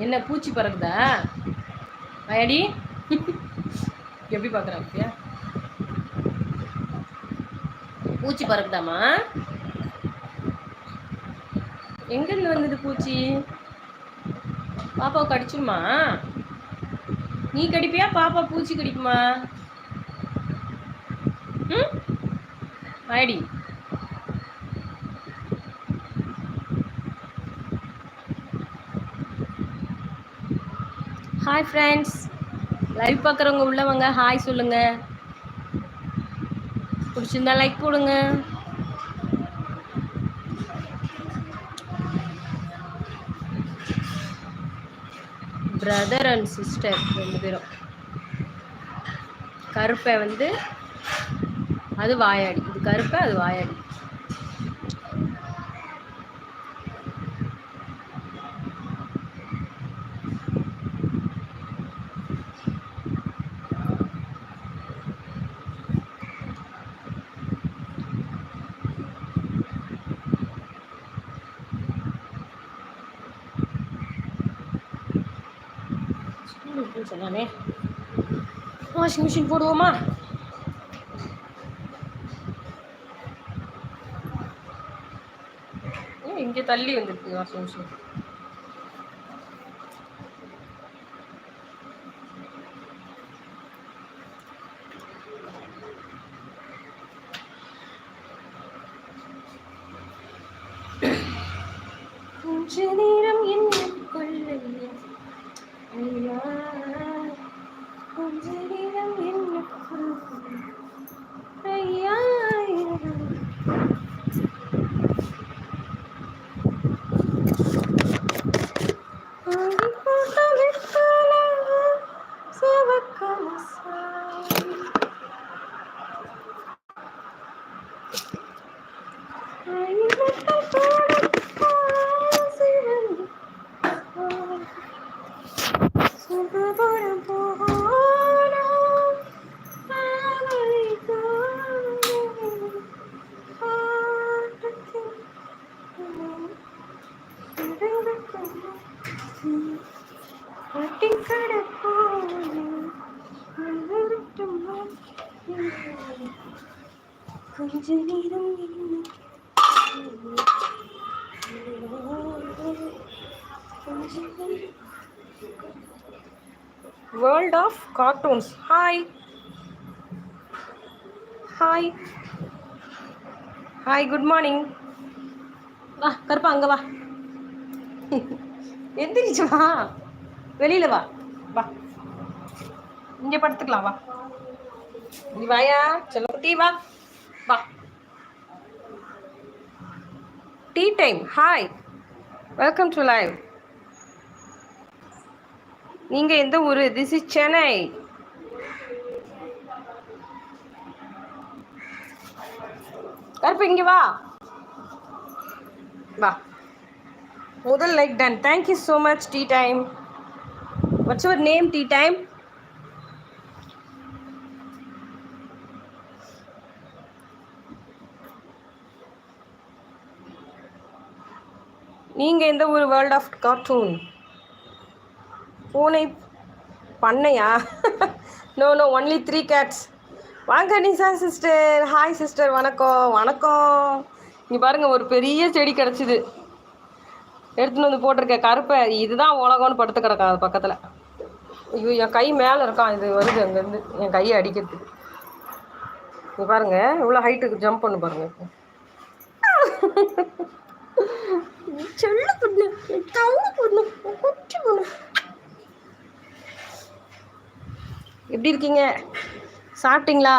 என்ன பூச்சி பறக்குதா? வாயாடி. எப்படி பார்க்குறாங்க? பூச்சி பறக்குதாமா? எங்கேருந்து வந்தது பூச்சி? பாப்பாவை கடிச்சுமா? நீ கடிப்பியா? பாப்பா பூச்சி கடிக்குமா? ம், வாயாடி. ஹாய் ஃப்ரெண்ட்ஸ், லைவ் பார்க்குறவங்க உள்ளவங்க ஹாய் சொல்லுங்க. பிடிச்சிருந்தா லைக் போடுங்க. பிரதர் அண்ட் சிஸ்டர் 2 பேரும். கருப்பை வந்து அது வாயாடி, இது கருப்பை அது வாயாடி. சொன்னானே வாஷிங் மிஷின் போடுவோமா? இங்கே தள்ளி வந்துருக்கு வாஷிங் மிஷின். கொஞ்ச நேரம் என்ன கொள்ளையா, கொஞ்ச நேரம் என்ன கொள்ளையா. கொஞ்ச நேரம் world of cartoons. Hi hi hi, good morning. வா கருப்பா, அங்கே வா, எந்திரிச்சு வா, வெளியில் வா, வா இங்கே படுத்துக்கலாம், வா நீ வாயா செல்லக்குட்டி, வா வா. Tea time. Hi, welcome to live. நீங்கள் எந்த ஊர்? This is Chennai. கருப்பு இங்கே வா, வா. முதல் like done. Thank you so much. Tea time. What's your name? Tea time. நீங்கள் எந்த ஊர்? World of cartoon. பூனை பண்ணையா? No no, only 3 cats. வாங்க நிசா சிஸ்டர். ஹாய் சிஸ்டர், வணக்கம் வணக்கம். இங்கே பாருங்கள், ஒரு பெரிய செடி கிடச்சிது, எடுத்துன்னு வந்து போட்டிருக்கேன். கருப்பை இதுதான் உலகம்னு படுத்து கிடக்கான் அது பக்கத்தில். ஐயோ, என் கை மேலே இருக்கான், இது வருது அங்கேருந்து என் கையை அடிக்கிறதுக்கு. இங்கே பாருங்கள், இவ்வளோ ஹைட்டுக்கு ஜம்ப் பண்ணு பாருங்கள். செல்ல பொண்ணு, தங்க பொண்ணு, குட்டி பொண்ணு. எப்படி இருக்கீங்க? சாப்பிட்டீங்களா?